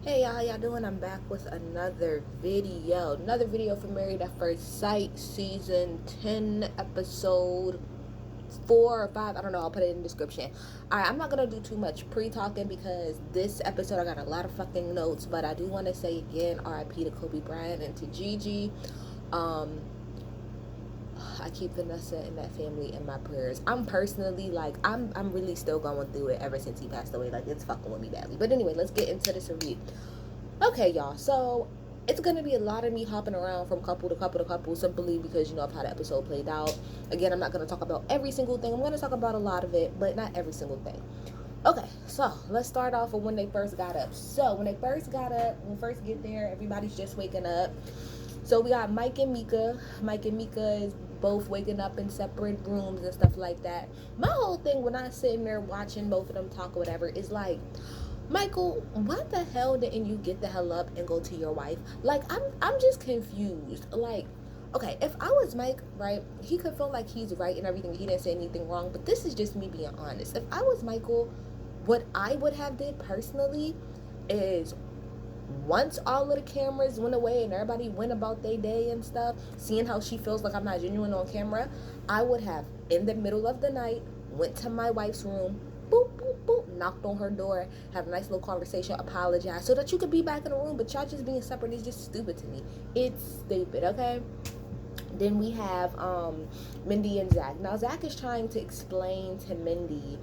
Hey y'all, how y'all doing? I'm back with another video for Married at First Sight, season 10, episode 4 or 5. I don't know, I'll put it in the description. Alright, I'm not gonna do too much pre-talking because this episode I got a lot of fucking notes, but I do want to say again, RIP to Kobe Bryant and to Gigi. um I keep Vanessa and that family in my prayers. I'm personally like I'm really still going through it ever since he passed away. Like, it's fucking with me badly. But anyway, let's get into this review. Okay, y'all. So it's gonna be a lot of me hopping around from couple to couple to couple, simply because of how the episode played out. Again, I'm not gonna talk about every single thing. I'm gonna talk about a lot of it, but not every single thing. Okay, so let's start off with when they first got up. So when they first got up, when we first get there, everybody's just waking up. So we got Mike and Mika. Mike and Mika is both waking up in separate rooms and stuff like that. My whole thing when I'm sitting there watching both of them talk or whatever is like, Michael, why the hell didn't you get the hell up and go to your wife? Like, I'm just confused. Like, okay, if I was Mike, right, he could feel like he's right and everything. He didn't say anything wrong, but this is just me being honest. If I was Michael, what I would have did personally is, once all of the cameras went away and everybody went about their day and stuff, seeing how she feels like I'm not genuine on camera, I would have, in the middle of the night, went to my wife's room, boop, boop, boop, knocked on her door, had a nice little conversation, apologized, so that you could be back in the room. But y'all just being separate is just stupid to me. It's stupid, okay? Then we have Mindy and Zach. Now, Zach is trying to explain to Mindy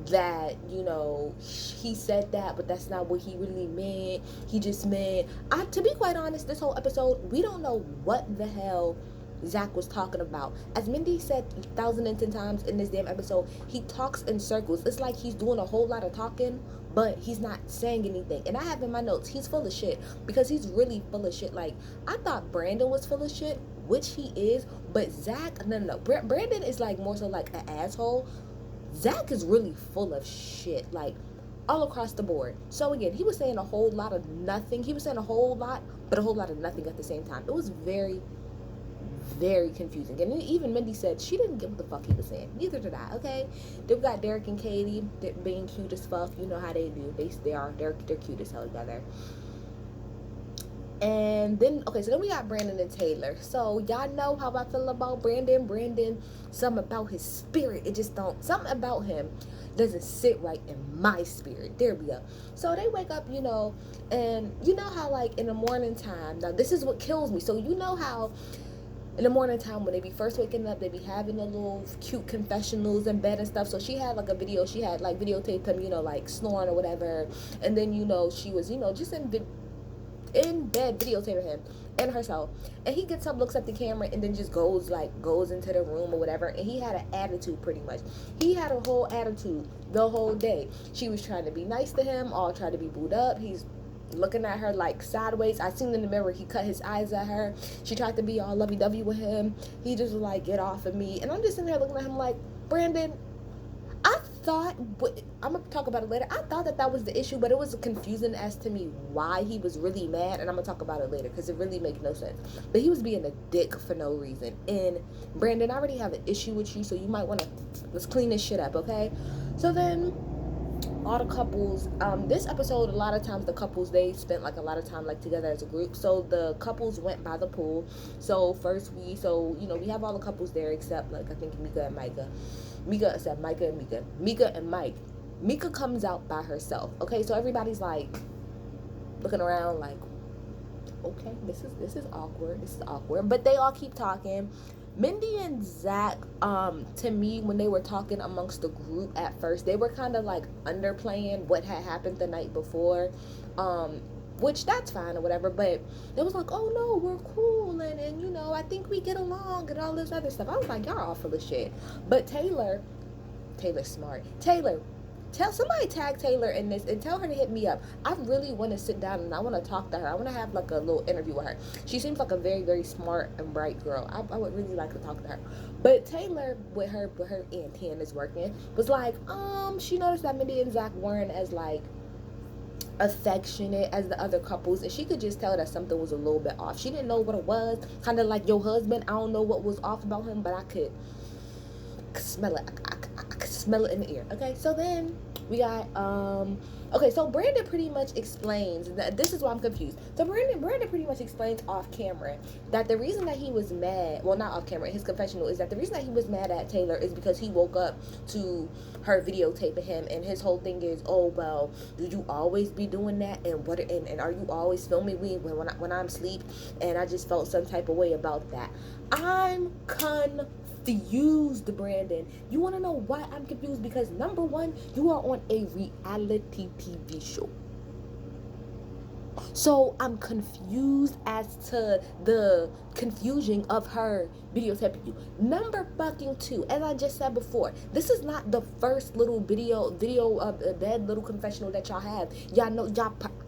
that he said that, but that's not what he really meant. He just meant, to be quite honest, this whole episode we don't know what the hell Zach was talking about. As Mindy said 1,010 times in this damn episode, he talks in circles. It's like he's doing a whole lot of talking, but he's not saying anything. And I have in my notes, he's full of shit, because he's really full of shit. Like, I thought Brandon was full of shit, which he is, but Zach, no. Brandon is like more so like an asshole. Zach is really full of shit, like all across the board. So again, he was saying a whole lot of nothing. He was saying a whole lot, but a whole lot of nothing at the same time. It was very, very confusing. And even Mindy said she didn't get what the fuck he was saying. Neither did I, okay? Then we got Derek and Katie. They're being cute as fuck. You know how they do. They're cute as hell together. And then, okay, so then we got Brandon and Taylor. So y'all know how I feel about Brandon. Something about his spirit, it just don't, something about him doesn't sit right in my spirit. There we go. So they wake up, and you know how, like, in the morning time, now this is what kills me. So you know how in the morning time when they be first waking up, they be having a little cute confessionals in bed and stuff. So she had like a video, she had like videotaped him, like snoring or whatever. And then she was, just in bed videotaping him and herself, and he gets up, looks at the camera, and then just goes into the room or whatever. And he had an attitude, pretty much. He had a whole attitude the whole day. She was trying to be nice to him, all tried to be booed up. He's looking at her like sideways. I seen in the mirror he cut his eyes at her. She tried to be all lovey-dovey with him. He just was like, get off of me. And I'm just sitting there looking at him like, Brandon, I thought, I'm gonna talk about it later, I thought that was the issue, but it was confusing as to me why he was really mad, and I'm gonna talk about it later because it really makes no sense. But he was being a dick for no reason. And Brandon, I already have an issue with you, so you might want to, let's clean this shit up, okay? So then all the couples, this episode, a lot of times the couples, they spent like a lot of time like together as a group. So the couples went by the pool. So first we have all the couples there except, like, I think Mika and Micah. Mika and Mike. Mika comes out by herself. Okay, so everybody's like looking around like, okay, this is awkward. But they all keep talking. Mindy and Zach, to me, when they were talking amongst the group at first, they were kind of like underplaying what had happened the night before, which that's fine or whatever. But it was like, oh no, we're cool, and I think we get along and all this other stuff. I was like, y'all all full of shit. But Taylor's smart. Taylor, tell somebody, tag Taylor in this and tell her to hit me up. I really want to sit down and I want to talk to her. I want to have like a little interview with her. She seems like a very, very smart and bright girl. I would really like to talk to her. But Taylor, with her antennas working, was like, she noticed that Mindy and Zach weren't as like affectionate as the other couples, and she could just tell that something was a little bit off. She didn't know what it was. Kind of like your husband. I don't know what was off about him, but I could smell it. I could smell it in the air. Okay, so then we got Okay, so Brandon pretty much explains that this is why I'm confused. So Brandon pretty much explains off camera that the reason that he was mad, well, not off camera, his confessional is that the reason that he was mad at Taylor is because he woke up to her videotaping him, and his whole thing is, oh well, do you always be doing that, and what, and are you always filming me when I'm asleep? And I just felt some type of way about that. I'm confused, Brandon. You want to know why I'm confused? Because number one, you are on a reality TV show. So I'm confused as to the confusion of her videotaping you. Number fucking two, as I just said before, this is not the first little video of a bad little confessional that y'all have. Y'all know,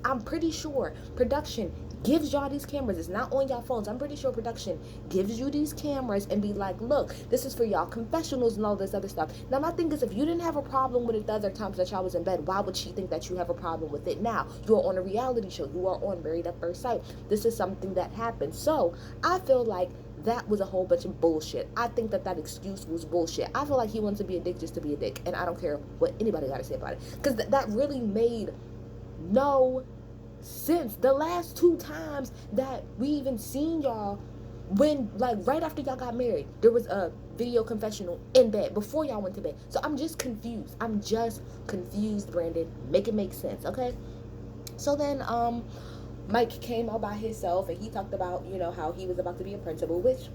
I'm pretty sure production gives y'all these cameras. It's not on y'all phones. I'm pretty sure production gives you these cameras and be like, look, this is for y'all confessionals and all this other stuff. Now my thing is, if you didn't have a problem with it the other times that y'all was in bed, why would she think that you have a problem with it now? You're on a reality show. You are on Married at First Sight. This is something that happened. So I feel like that was a whole bunch of bullshit. I think that excuse was bullshit. I feel like he wanted to be a dick just to be a dick, and I don't care what anybody got to say about it, because that really made no sense. The last two times that we even seen y'all, when, like, right after y'all got married, there was a video confessional in bed before y'all went to bed. So I'm just confused. Brandon. Make it make sense, okay? So then Mike came out by himself, and he talked about, you know, how he was about to be a principal, which,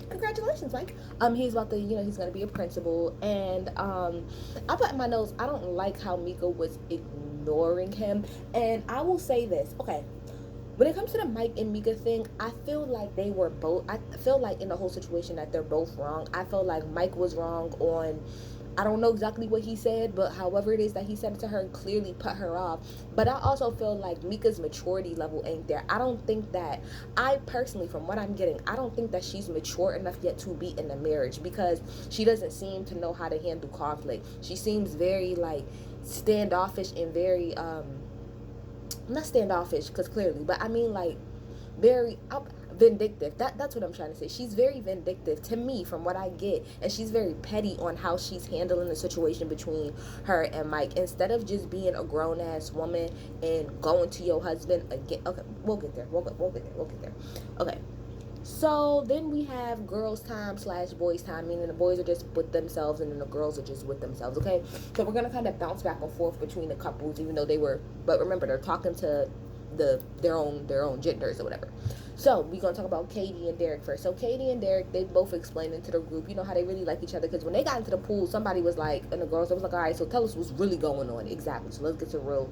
congratulations, Mike. He's about to, you know, he's going to be a principal. And I put in my notes, I don't like how Mika was ignoring him. And I will say this, okay, when it comes to the Mike and Mika thing, I feel like they were both, I feel like in the whole situation that they're both wrong. I feel like Mike was wrong on, I don't know exactly what he said, but however it is that he said it to her, clearly put her off. But I also feel like Mika's maturity level ain't there. I don't think that, I personally, from what I'm getting, I don't think that she's mature enough yet to be in a marriage, because she doesn't seem to know how to handle conflict. She seems very, like, standoffish and very, not standoffish, because clearly, but I mean, like, very vindictive. That's what I'm trying to say. She's very vindictive to me, from what I get, and she's very petty on how she's handling the situation between her and Mike, instead of just being a grown-ass woman and going to your husband again. Okay, we'll get there. We'll get there. Okay. So then we have girls time / boys time, meaning the boys are just with themselves and then the girls are just with themselves, okay? So we're going to kind of bounce back and forth between the couples, even though they were, but remember, they're talking to their own genders or whatever. So we're going to talk about Katie and Derek first. So Katie and Derek, they both explained into the group, you know, how they really like each other, because when they got into the pool, somebody was like, and the girls, I was like, all right, so tell us what's really going on. Exactly. So let's get to real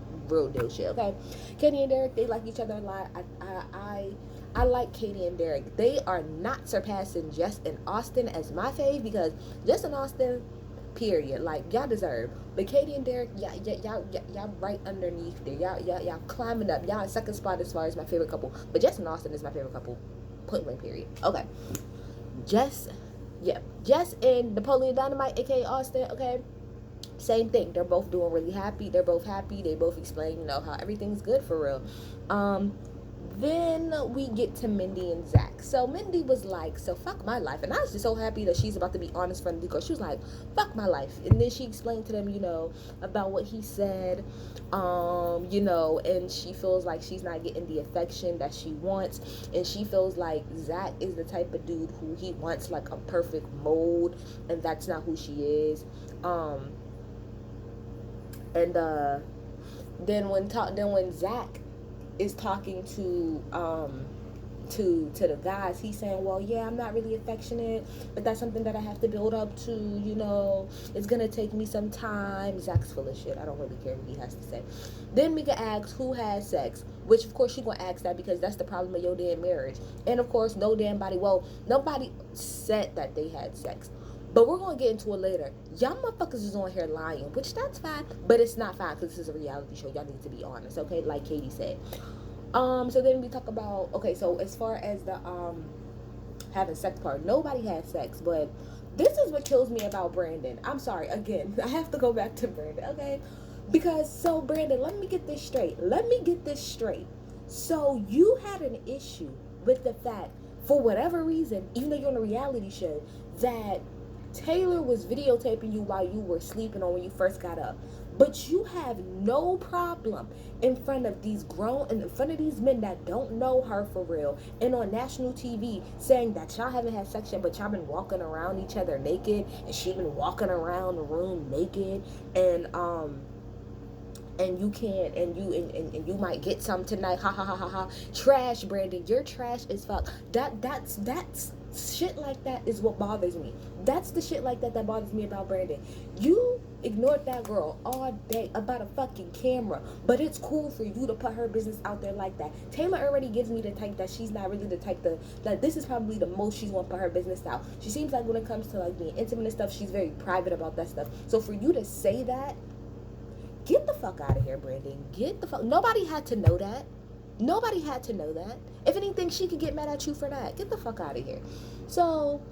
deal shit, okay? Katie and Derek, they like each other a lot. I like Katie and Derek. They are not surpassing Jess and Austin as my fave, because Jess and Austin, period, like, y'all deserve. But Katie and Derek, y'all right underneath there. Y'all climbing up. Y'all in second spot as far as my favorite couple. But Jess and Austin is my favorite couple. Point blank, period. Okay. Jess and Napoleon Dynamite, aka Austin, okay? Same thing. They're both doing really happy. They're both happy. They both explain, you know, how everything's good for real. Then we get to Mindy and Zach. So Mindy was like, so fuck my life. And I was just so happy that she's about to be honest friendly, because she was like, fuck my life. And then she explained to them, you know, about what he said, you know, and she feels like she's not getting the affection that she wants. And she feels like Zach is the type of dude who he wants like a perfect mold, and that's not who she is. Then when Zach is talking to the guys, he's saying, well, yeah, I'm not really affectionate, but that's something that I have to build up to, you know, it's gonna take me some time. Zach's full of shit. I don't really care what he has to say. Then Mika asks who has sex, which of course she gonna ask that, because that's the problem of your damn marriage. And of course nobody said that they had sex, but we're going to get into it later. Y'all motherfuckers is on here lying, which that's fine, but it's not fine, because this is a reality show. Y'all need to be honest, okay? Like Katie said. So then we talk about, okay, so as far as the having sex part, nobody had sex, but this is what kills me about Brandon. I'm sorry, again, I have to go back to Brandon, okay? Because, so Brandon, let me get this straight. So you had an issue with the fact, for whatever reason, even though you're on a reality show, that Taylor was videotaping you while you were sleeping or when you first got up. But you have no problem in front of these grown, in front of these men that don't know her for real, and on national TV saying that y'all haven't had sex yet, but y'all been walking around each other naked, and she been walking around the room naked, and you can't, and you might get some tonight, ha ha ha ha ha. Trash, Brandon, you're trash as fuck. That's shit like that is what bothers me. That's the shit like that bothers me about Brandon. You ignored that girl all day about a fucking camera, but it's cool for you to put her business out there like that. Taylor already gives me the type that she's not really the type that this is probably the most she's gonna put her business out. She seems like when it comes to like being intimate and stuff, she's very private about that stuff. So for you to say that, get the fuck out of here, Brandon. Get the fuck. Nobody had to know that. Nobody had to know that. If anything, she could get mad at you for that. Get the fuck out of here. So,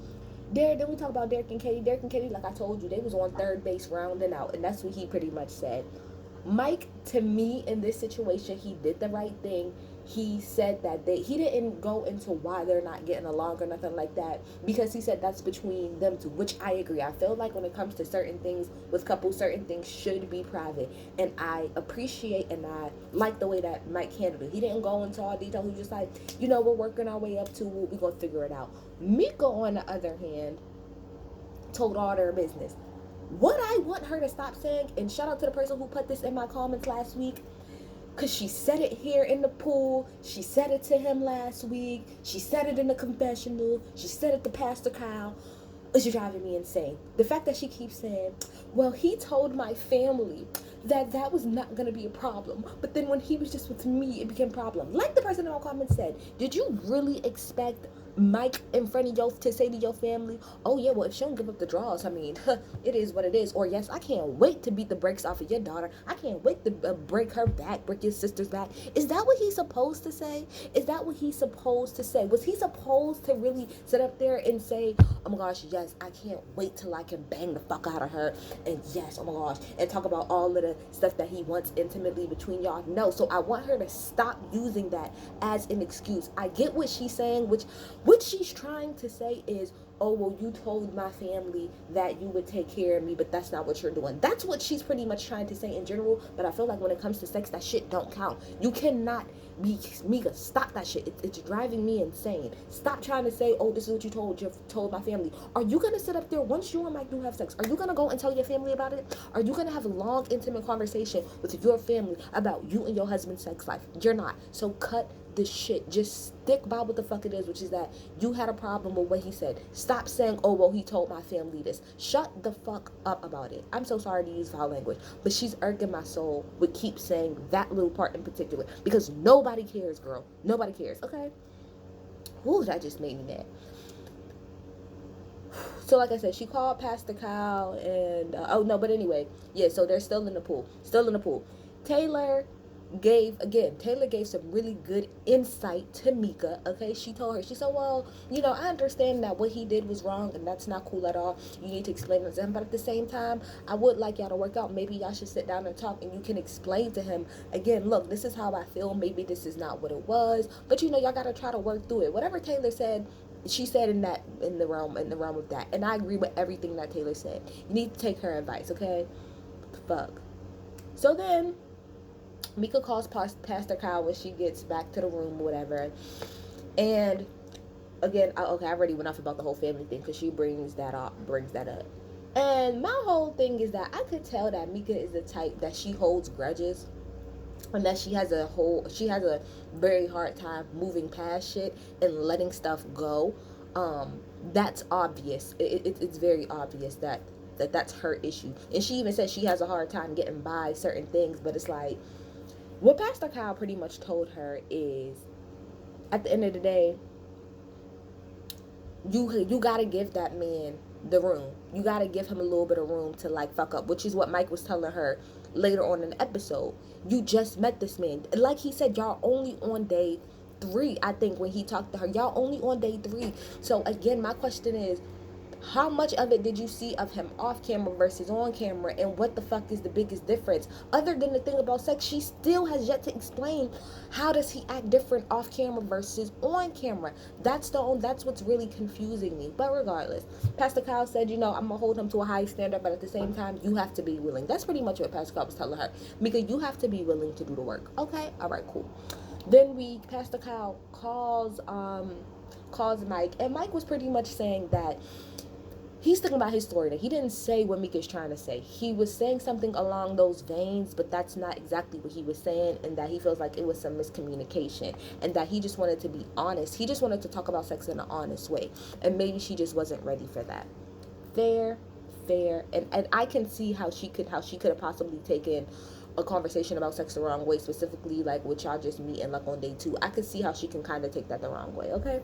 then we talk about Derek and Katie. Derek and Katie, like I told you, they was on third base rounding out, and that's what he pretty much said. Mike, to me, in this situation, he did the right thing. He said that he didn't go into why they're not getting along or nothing like that, because he said that's between them two, which I agree. I feel like when it comes to certain things with couples, certain things should be private, and I appreciate and I like the way that Mike handled it. He didn't go into all detail. He was just like, we're working our way up to it. We're going to figure it out. Mika, on the other hand, told all their business. What I want her to stop saying, and shout out to the person who put this in my comments last week, because she said it here in the pool, she said it to him last week, she said it in the confessional, she said it to Pastor Kyle. It's driving me insane. The fact that she keeps saying, well, he told my family that was not going to be a problem, but then when he was just with me, it became a problem. Like the person in my comments said, did you really expect Mike in front of you to say to your family, oh yeah, well, if she don't give up the draws, I mean, it is what it is. Or yes, I can't wait to beat the brakes off of your daughter. I can't wait to break her back, break your sister's back. Is that what he's supposed to say? Is that what he's supposed to say? Was he supposed to really sit up there and say, oh my gosh, yes, I can't wait till I can bang the fuck out of her, and yes, oh my gosh, and talk about all of the stuff that he wants intimately between y'all? No. So I want her to stop using that as an excuse. I get what she's saying, which what she's trying to say is, oh, well, you told my family that you would take care of me, but that's not what you're doing. That's what she's pretty much trying to say in general, but I feel like when it comes to sex, that shit don't count. You cannot be, Mika, stop that shit. It's driving me insane. Stop trying to say, oh, this is what you told my family. Are you going to sit up there, once you and Mike do have sex, are you going to go and tell your family about it? Are you going to have a long, intimate conversation with your family about you and your husband's sex life? You're not. So cut this shit. Just stick by what the fuck it is, which is that you had a problem with what he said. Stop saying, oh, well, he told my family this. Shut the fuck up about it. I'm so sorry to use foul language, but she's irking my soul with keep saying that little part in particular, because nobody cares, girl. Nobody cares, okay? Ooh, that just made me mad. So like I said, she called Pastor Kyle and but anyway, yeah, so they're still in the pool. Taylor gave some really good insight to Mika. Okay, she said, well, I understand that what he did was wrong and that's not cool at all. You need to explain it to him, but at the same time, I would like y'all to work out. Maybe y'all should sit down and talk, and you can explain to him again, look, this is how I feel. Maybe this is not what it was, but y'all gotta try to work through it. Whatever Taylor said, she said in the realm of that, and I agree with everything that Taylor said. You need to take her advice, okay? Fuck. So then Mika calls Pastor Kyle when she gets back to the room or whatever, and again, I already went off about the whole family thing because she brings that up. And my whole thing is that I could tell that Mika is the type that she holds grudges, and that she has a very hard time moving past shit and letting stuff go. That's obvious. It's very obvious that's her issue, and she even said she has a hard time getting by certain things. But it's like, what Pastor Kyle pretty much told her is, at the end of the day, you gotta give that man the room. You gotta give him a little bit of room to like fuck up, which is what Mike was telling her later on in the episode. You just met this man. Like he said, y'all only on day 3, I think, when he talked to her. Y'all only on day 3. So again, my question is, How much of it did you see of him off camera versus on camera, and what the fuck is the biggest difference? Other than the thing about sex, she still has yet to explain how does he act different off camera versus on camera. That's what's really confusing me. But regardless, Pastor Kyle said, I'm gonna hold him to a high standard, but at the same time, you have to be willing. That's pretty much what Pastor Kyle was telling her. Mika, you have to be willing to do the work. Okay, all right, cool. Then Pastor Kyle calls Mike, and Mike was pretty much saying that he's thinking about his story. That he didn't say what Mika's trying to say. He was saying something along those veins, but that's not exactly what he was saying, and that he feels like it was some miscommunication, and that he just wanted to be honest. He just wanted to talk about sex in an honest way, and maybe she just wasn't ready for that. Fair, and I can see how she could have possibly taken a conversation about sex the wrong way, specifically like with y'all just meeting like on day 2. I could see how she can kind of take that the wrong way. Okay.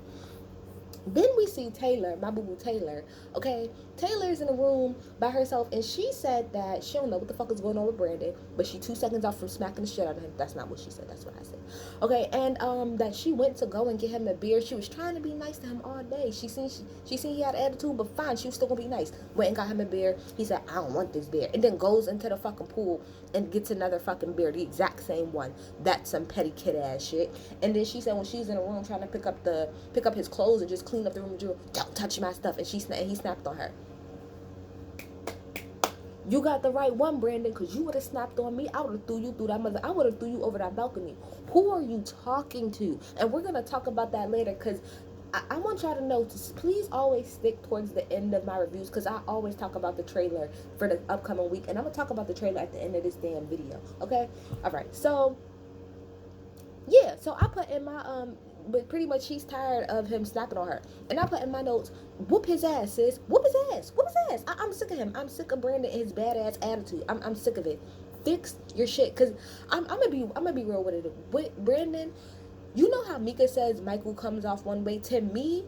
Then we see Taylor, my boo-boo Taylor, okay? Taylor's in a room by herself, and she said that she don't know what the fuck is going on with Brandon, but she 2 seconds off from smacking the shit out of him. That's not what she said. That's what I said. Okay, and that she went to go and get him a beer. She was trying to be nice to him all day. She seen he had attitude, but fine, she was still gonna be nice. Went and got him a beer. He said, I don't want this beer. And then goes into the fucking pool and gets another fucking beer, the exact same one. That's some petty kid ass shit. And then she said when she's in a room trying to pick up his clothes and just clean up the room, don't touch my stuff, and he snapped on her. You got the right one, Brandon, because you would have snapped on me. I would have threw you through that mother. I would have threw you over that balcony. Who are you talking to? And we're going to talk about that later, because I want y'all to know to please always stick towards the end of my reviews, because I always talk about the trailer for the upcoming week, and I'm going to talk about the trailer at the end of this damn video, okay? All right, so, yeah, so I put in my, but pretty much she's tired of him snapping on her. And I put in my notes, whoop his ass, sis. Whoop his ass. Whoop his ass. I'm sick of him. I'm sick of Brandon and his badass attitude. I'm sick of it. Fix your shit. Because I'm gonna be real with it. With Brandon, you know how Mika says Michael comes off one way? To me,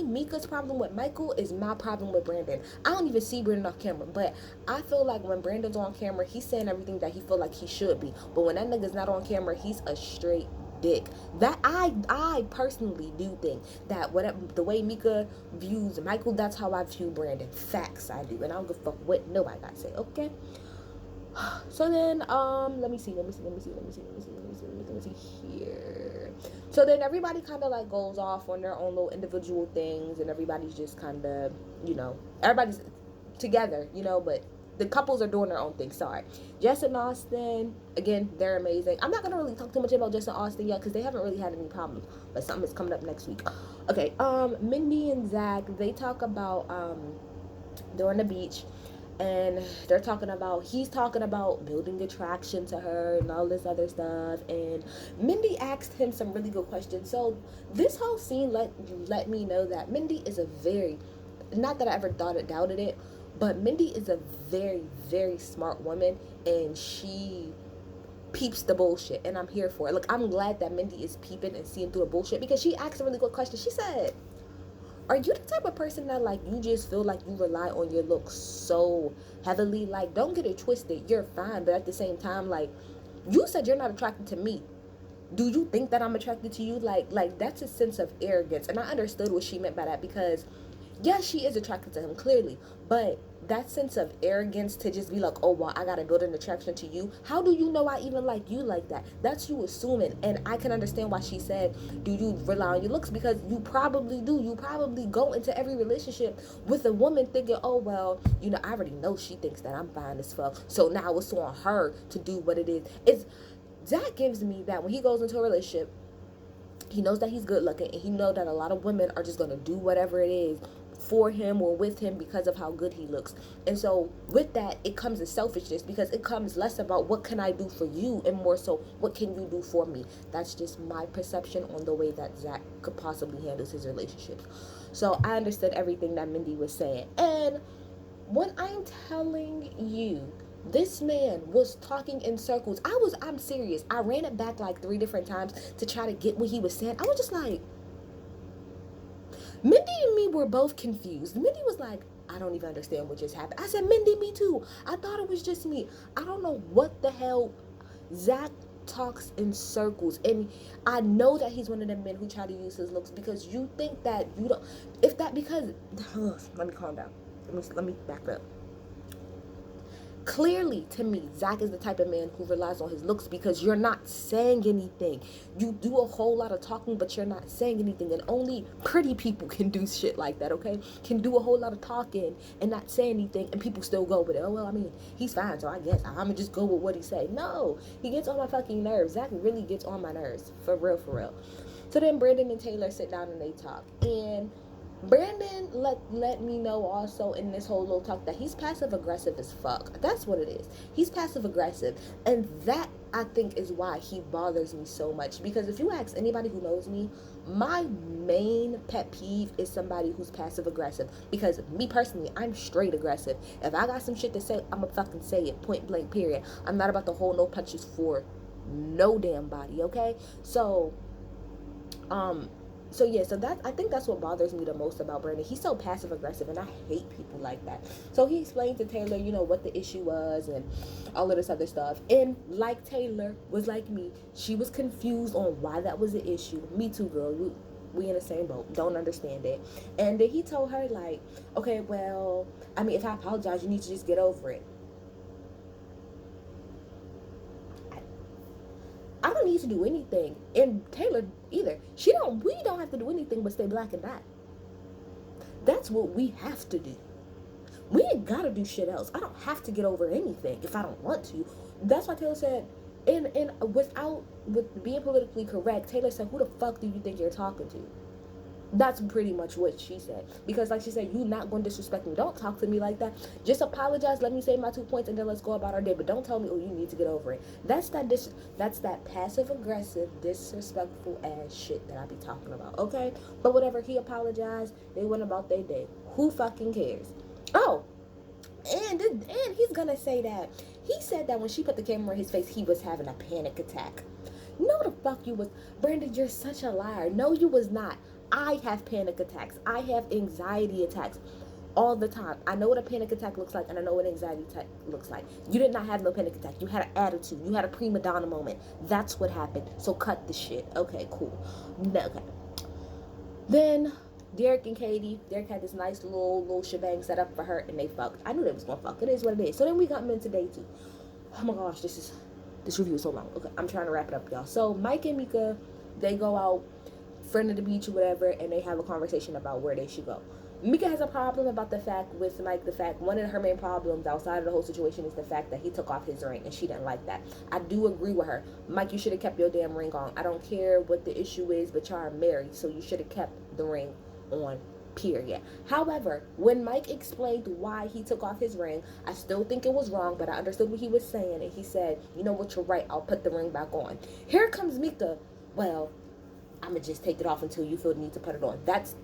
Mika's problem with Michael is my problem with Brandon. I don't even see Brandon off camera, but I feel like when Brandon's on camera, he's saying everything that he feel like he should be. But when that nigga's not on camera, he's a straight dick. That I personally do think that whatever the way Mika views Michael, that's how I view Brandon. Facts, I do, and I don't give a fuck what nobody got to say. Okay. So then, let me see here. So then everybody kind of like goes off on their own little individual things, and everybody's just kind of, everybody's together, but the couples are doing their own thing. Sorry. Jess and Austin, again, they're amazing. I'm not going to really talk too much about Jess and Austin yet because they haven't really had any problems. But something is coming up next week. Okay, Mindy and Zach, they talk about, they're on the beach. And he's talking about building attraction to her and all this other stuff. And Mindy asked him some really good questions. So this whole scene let me know that Mindy is a very, not that I ever doubted it, but Mindy is a very, very smart woman, and she peeps the bullshit, and I'm here for it. Look, I'm glad that Mindy is peeping and seeing through the bullshit, because she asked a really good question. She said, are you the type of person that, like, you just feel like you rely on your looks so heavily? Like, don't get it twisted. You're fine, but at the same time, like, you said you're not attracted to me. Do you think that I'm attracted to you? Like that's a sense of arrogance. And I understood what she meant by that, because yes, she is attracted to him, clearly, but that sense of arrogance to just be like, oh, well, I gotta build an attraction to you. How do you know I even like you like that? That's you assuming. And I can understand why she said, do you rely on your looks? Because you probably do. You probably go into every relationship with a woman thinking, oh, well, I already know she thinks that I'm fine as fuck, so now it's on her to do what it is. Zach gives me that when he goes into a relationship, he knows that he's good looking, and he knows that a lot of women are just going to do whatever it is for him or with him because of how good he looks. And so with that, it comes a selfishness, because it comes less about what can I do for you and more so what can you do for me. That's just my perception on the way that Zach could possibly handle his relationships. So I understood everything that Mindy was saying. And when I'm telling you, this man was talking in circles. I'm serious. I ran it back like 3 different times to try to get what he was saying. I was just like, Mindy and me were both confused. Mindy was like, I don't even understand what just happened. I said, Mindy, me too. I thought it was just me. I don't know what the hell Zach talks in circles, and I know that he's one of them men who try to use his looks because you think that you don't. If that because let me calm down. Let me back up. Clearly, to me, Zach is the type of man who relies on his looks because you're not saying anything. You do a whole lot of talking, but you're not saying anything. And only pretty people can do shit like that, okay? Can do a whole lot of talking and not say anything, and people still go with it. Oh, well, I mean, he's fine, so I guess I'm going to just go with what he say. No, he gets on my fucking nerves. Zach really gets on my nerves. For real, for real. So then Brandon and Taylor sit down and they talk. And Brandon let me know also in this whole little talk that he's passive aggressive as fuck. That's what it is. He's passive aggressive, and that I think is why he bothers me so much. Because if you ask anybody who knows me, my main pet peeve is somebody who's passive aggressive. Because me personally, I'm straight aggressive. If I got some shit to say, I'ma fucking say it, point blank, period. I'm not about to hold no punches for no damn body, okay? So that I think that's what bothers me the most about Brandon. He's so passive aggressive, and I hate people like that. So he explained to Taylor, what the issue was and all of this other stuff. And like Taylor was like me, she was confused on why that was the issue. Me too, girl. We in the same boat. Don't understand it. And then he told her like, okay, well, I mean, if I apologize, you need to just get over it. I don't need to do anything, and Taylor either. We don't have to do anything but stay black and die. That's what we have to do. We ain't gotta do shit else. I don't have to get over anything if I don't want to. That's why Taylor said, and with being politically correct, Taylor said, "Who the fuck do you think you're talking to?" That's pretty much what she said. Because like she said, you not going to disrespect me. Don't talk to me like that. Just apologize. Let me say my 2 points and then let's go about our day. But don't tell me, oh, you need to get over it. That's that passive aggressive, disrespectful ass shit that I be talking about. Okay? But whatever, he apologized. They went about their day. Who fucking cares? Oh, and he's gonna say that. He said that when she put the camera in his face, he was having a panic attack. No, the fuck you was. Brandon, you're such a liar. No, you was not. I have panic attacks. I have anxiety attacks all the time. I know what a panic attack looks like, and I know what an anxiety attack looks like. You did not have no panic attack. You had an attitude. You had a prima donna moment. That's what happened. So cut the shit. Okay, cool. Okay. Then Derek and Katie. Derek had this nice little shebang set up for her, and they fucked. I knew they was gonna fuck. It is what it is. So then we got into day 2. Oh my gosh, this review is so long. Okay, I'm trying to wrap it up, y'all. So Mike and Mika, they go out, friend of the beach or whatever, and they have a conversation about where they should go. Mika has a problem about the fact with Mike, one of her main problems outside of the whole situation is the fact that he took off his ring, and she didn't like that. I do agree with her. Mike, you should have kept your damn ring on. I don't care what the issue is, but y'all are married, so you should have kept the ring on, period. However, when Mike explained why he took off his ring, I still think it was wrong, but I understood what he was saying, and he said, you know what, you're right, I'll put the ring back on. Here comes Mika, well, I'm gonna just take it off until you feel the need to put it on. That's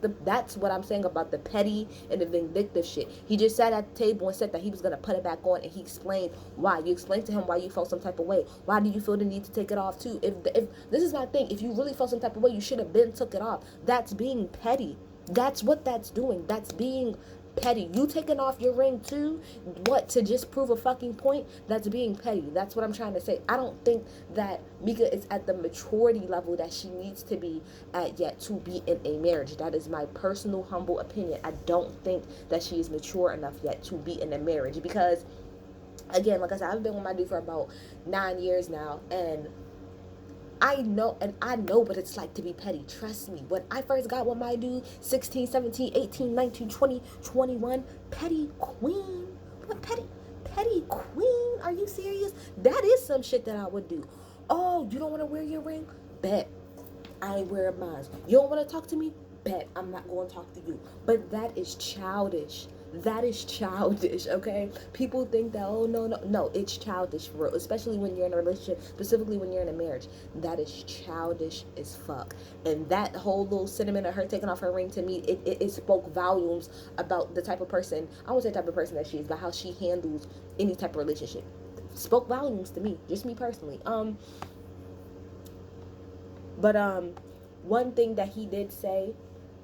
what I'm saying about the petty and the vindictive shit. He just sat at the table and said that he was gonna put it back on, and he explained why. You explained to him why you felt some type of way. Why do you feel the need to take it off too? If this is my thing, if you really felt some type of way, you should have been took it off. That's being petty. That's what that's doing. That's being petty. You taking off your ring too? What, to just prove a fucking point? That's being petty. That's what I'm trying to say. I don't think that Mika is at the maturity level that she needs to be at yet to be in a marriage. That is my personal humble opinion. I don't think that she is mature enough yet to be in a marriage because, again, like I said, I've been with my dude for about 9 years now, and I know what it's like to be petty. Trust me. When I first got with my dude, 16, 17, 18, 19, 20, 21, petty queen. What petty? Petty queen? Are you serious? That is some shit that I would do. Oh, you don't want to wear your ring? Bet. I ain't wearing mine. You don't want to talk to me? Bet. I'm not going to talk to you. But that is childish. That is childish, okay? People think that, oh, no, it's childish for real, especially when you're in a relationship, specifically when you're in a marriage. That is childish as fuck. And that whole little sentiment of her taking off her ring, to me, it spoke volumes about the type of person, I won't say type of person that she is, but how she handles any type of relationship. Spoke volumes to me, just me personally. But one thing that he did say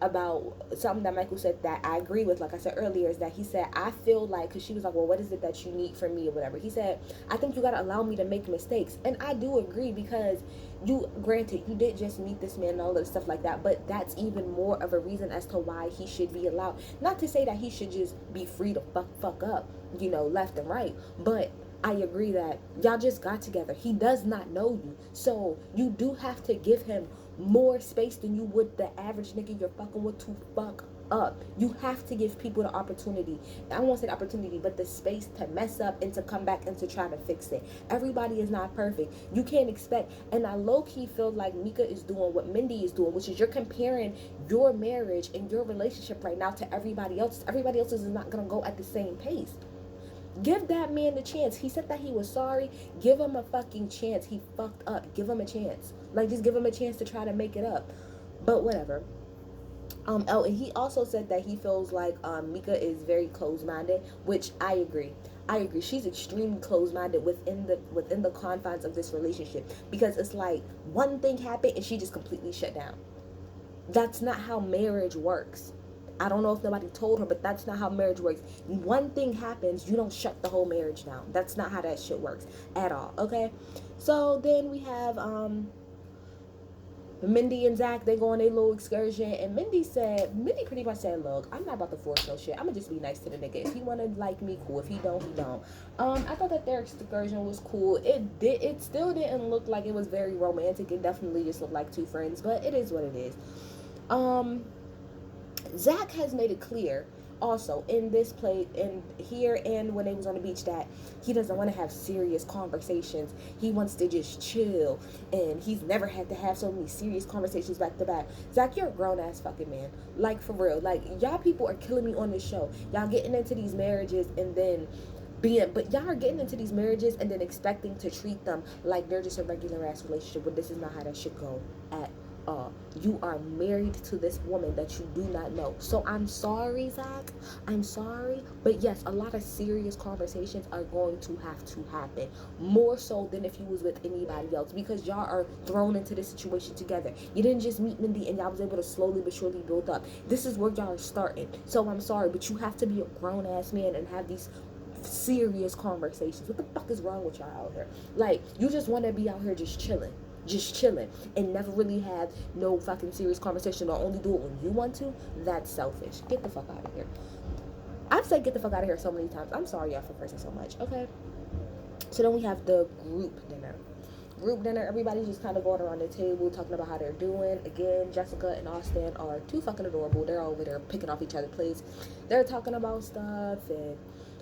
about something that Michael said that I agree with, like I said earlier, is that he said, I feel like, because she was like, well, what is it that you need from me or whatever? He said, I think you got to allow me to make mistakes. And I do agree, because granted, you did just meet this man and all of stuff like that, but that's even more of a reason as to why he should be allowed. Not to say that he should just be free to fuck up, left and right, but I agree that y'all just got together. He does not know you. So you do have to give him more space than you would the average nigga you're fucking with to fuck up. You have to give people the opportunity. I won't say the opportunity, but the space to mess up and to come back and to try to fix it. Everybody is not perfect. You can't expect, and I low-key feel like Mika is doing what Mindy is doing, which is you're comparing your marriage and your relationship right now to everybody else. Everybody else is not going to go at the same pace. Give that man the chance. He said that he was sorry. Give him a fucking chance. He fucked up. Give him a chance. Like, just give him a chance to try to make it up. But whatever. Oh, and he also said that he feels like Mika is very closed-minded, which I agree. I agree. She's extremely closed-minded within the confines of this relationship, because it's like one thing happened and she just completely shut down. That's not how marriage works. I don't know if nobody told her, but that's not how marriage works. One thing happens, you don't shut the whole marriage down. That's not how that shit works at all, okay? So then we have Mindy and Zach. They go on a little excursion, and Mindy pretty much said, look, I'm not about to force no shit. I'm gonna just be nice to the nigga. If he wanna like me, cool. If he don't, he don't. I thought that their excursion was cool. It still didn't look like it was very romantic. It definitely just looked like two friends, but it is what it is. Zach has made it clear also in this play and here and when they was on the beach that he doesn't want to have serious conversations. He wants to just chill, and he's never had to have so many serious conversations back to back. Zach, you're a grown ass fucking man. Like, for real. Like, y'all people are killing me on this show. Y'all getting into these marriages and then but y'all are getting into these marriages and then expecting to treat them like they're just a regular ass relationship, but this is not how that should go at all. You are married to this woman that you do not know. So I'm sorry, Zach. I'm sorry. But yes, a lot of serious conversations are going to have to happen. More so than if you was with anybody else, because y'all are thrown into this situation together. You didn't just meet Mindy and y'all was able to slowly but surely build up. This is where y'all are starting. So I'm sorry, but you have to be a grown ass man and have these serious conversations. What the fuck is wrong with y'all out here? Like, you just want to be out here just chilling and never really have no fucking serious conversation, or only do it when you want to. That's selfish. Get the fuck out of here. I've said get the fuck out of here so many times. I'm sorry y'all for cursing so much. Okay, so then we have the group dinner. Everybody's just kind of going around the table talking about how they're doing. Again, Jessica and Austin are too fucking adorable. They're over there picking off each other's plates. They're talking about stuff, and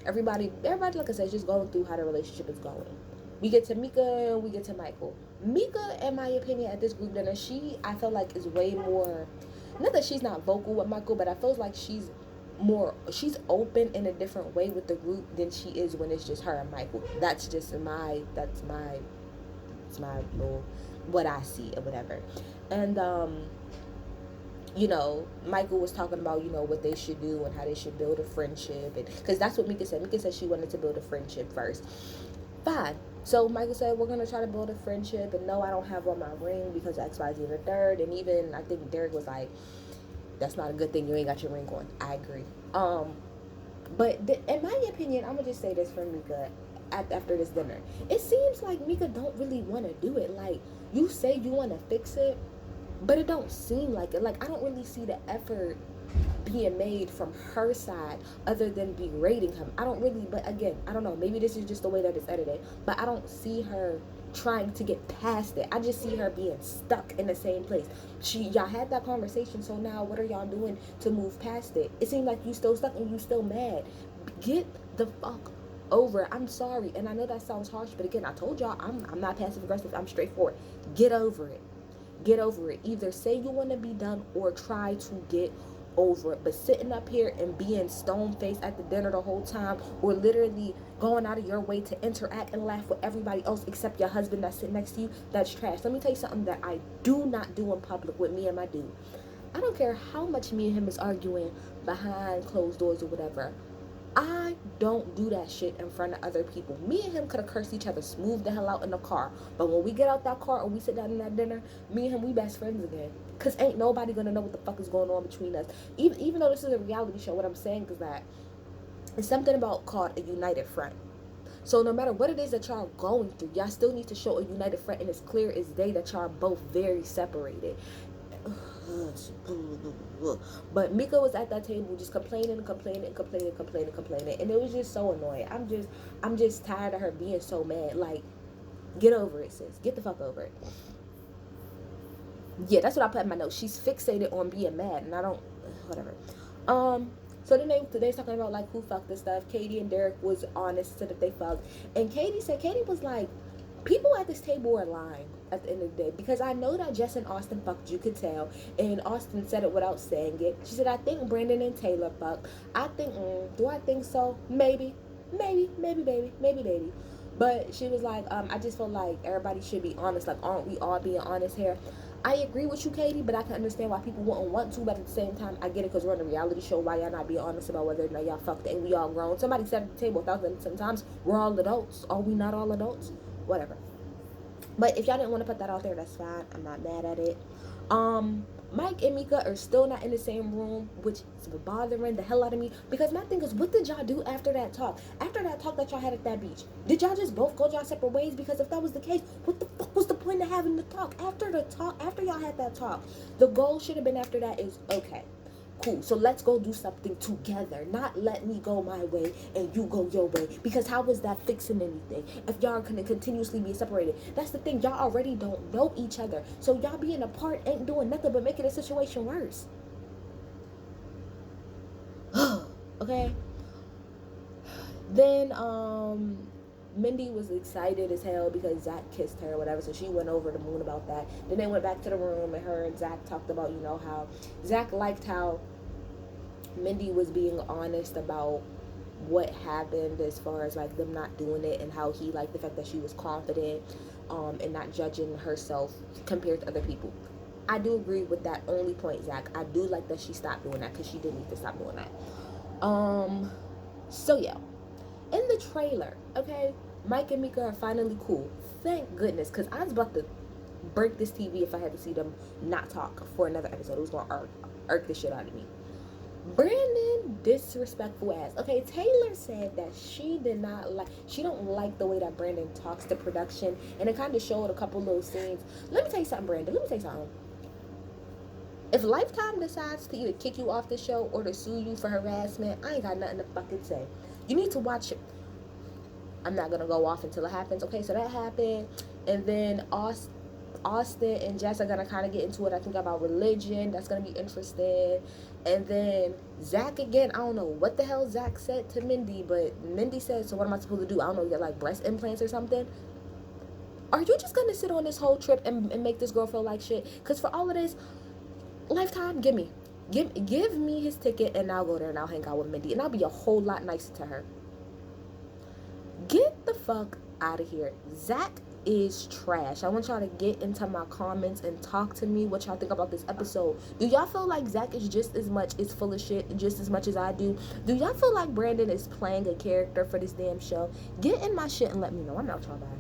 everybody, like I said, is just going through how their relationship is going. We get to Mika and we get to Michael. Mika, in my opinion, at this group dinner, I feel like is way more, not that she's not vocal with Michael, but I feel like she's open in a different way with the group than she is when it's just her and Michael. That's my little, what I see or whatever. And Michael was talking about, what they should do and how they should build a friendship, and because that's what Mika said. Mika said she wanted to build a friendship first. Fine. So Michael said, we're going to try to build a friendship, and no, I don't have on my ring because X, Y, Z, and the third. And even, I think Derek was like, that's not a good thing, you ain't got your ring on. I agree. But in my opinion, I'm going to just say this for Mika after this dinner. It seems like Mika don't really want to do it. Like, you say you want to fix it, but it don't seem like it. Like, I don't really see the effort being made from her side other than berating him. But again, I don't know, maybe this is just the way that it's edited, but I don't see her trying to get past it. I just see her being stuck in the same place. Y'all had that conversation, so now what are y'all doing to move past it? It seems like you still stuck and you still mad. Get the fuck over it. I'm sorry, and I know that sounds harsh, but again, I told y'all I'm not passive aggressive. I'm straightforward. Get over it. Either say you want to be done or try to get over it. But sitting up here and being stone-faced at the dinner the whole time, or literally going out of your way to interact and laugh with everybody else except your husband that's sitting next to you, that's trash. Let me tell you something that I do not do in public with me and my dude. I don't care how much me and him is arguing behind closed doors or whatever. I don't do that shit in front of other people. Me and him could have cursed each other smooth the hell out in the car. But when we get out that car or we sit down in that dinner, me and him, we best friends again. Because ain't nobody going to know what the fuck is going on between us. Even though this is a reality show, what I'm saying is that it's something about called a united front. So no matter what it is that y'all going through, y'all still need to show a united front, and it's clear as day that y'all are both very separated. But Mika was at that table just complaining, and it was just so annoying. I'm just tired of her being so mad. Like, get over it, sis. Get the fuck over it. Yeah, that's what I put in my notes. She's fixated on being mad, and I don't, whatever. So then they talking about like who fucked and stuff. Katie and Derek was honest, said that they fucked, and Katie was like, people at this table are lying at the end of the day, because I know that Jess and Austin fucked, you could tell, and Austin said it without saying it. She said, I think Brandon and Taylor fucked. I think, do I think so? Maybe. But she was like, I just feel like everybody should be honest. Like, aren't we all being honest here? I agree with you, Katie, but I can understand why people wouldn't want to, but at the same time, I get it, because we're on a reality show. Why y'all not being honest about whether or not y'all fucked, and we all grown? Somebody said at the table 1,000 sometimes, we're all adults. Are we not all adults? Whatever. But if y'all didn't want to put that out there, that's fine. I'm not mad at it. Mike and Mika are still not in the same room, which is bothering the hell out of me. Because my thing is, what did y'all do after that talk? After that talk that y'all had at that beach? Did y'all just both go y'all separate ways? Because if that was the case, what the fuck was the point of having the talk? After y'all had that talk, the goal should have been after that is, okay, cool, so let's go do something together. Not let me go my way and you go your way. Because how is that fixing anything if y'all gonna continuously be separated? That's the thing. Y'all already don't know each other. So y'all being apart ain't doing nothing but making the situation worse. Okay. Then Mindy was excited as hell because Zach kissed her or whatever, so she went over the moon about that. Then they went back to the room, and her and Zach talked about, you know, how Zach liked how Mindy was being honest about what happened as far as like them not doing it, and how he liked the fact that she was confident and not judging herself compared to other people. I do agree with that only point, Zach. I do like that she stopped doing that, because she did need to stop doing that. So yeah, in the trailer, okay, Mike and Mika are finally cool. Thank goodness, because I was about to break this TV if I had to see them not talk for another episode. It was going to irk the shit out of me. Brandon, disrespectful ass. Okay, Taylor said that she don't like the way that Brandon talks to production, and it kind of showed a couple little scenes. Let me tell you something, Brandon. Let me tell you something. If Lifetime decides to either kick you off the show or to sue you for harassment, I ain't got nothing to fucking say. You need to watch it. I'm not gonna go off until it happens. Okay, so that happened, and then Austin and Jess are gonna kind of get into it, I think, about religion. That's gonna be interesting. And then Zach again, I don't know what the hell Zach said to Mindy, but Mindy said, so what am I supposed to do? I don't know, get like breast implants or something? Are you just gonna sit on this whole trip and make this girl feel like shit? Because for all of this, Lifetime, give me his ticket, and I'll go there and I'll hang out with Mindy, and I'll be a whole lot nicer to her. Get the fuck out of here. Zach is trash. I want y'all to get into my comments and talk to me what y'all think about this episode. Do y'all feel like Zach is just as much is full of shit just as much as I do? Do y'all feel like Brandon is playing a character for this damn show? Get in my shit and let me know. I'm out, y'all. Bye.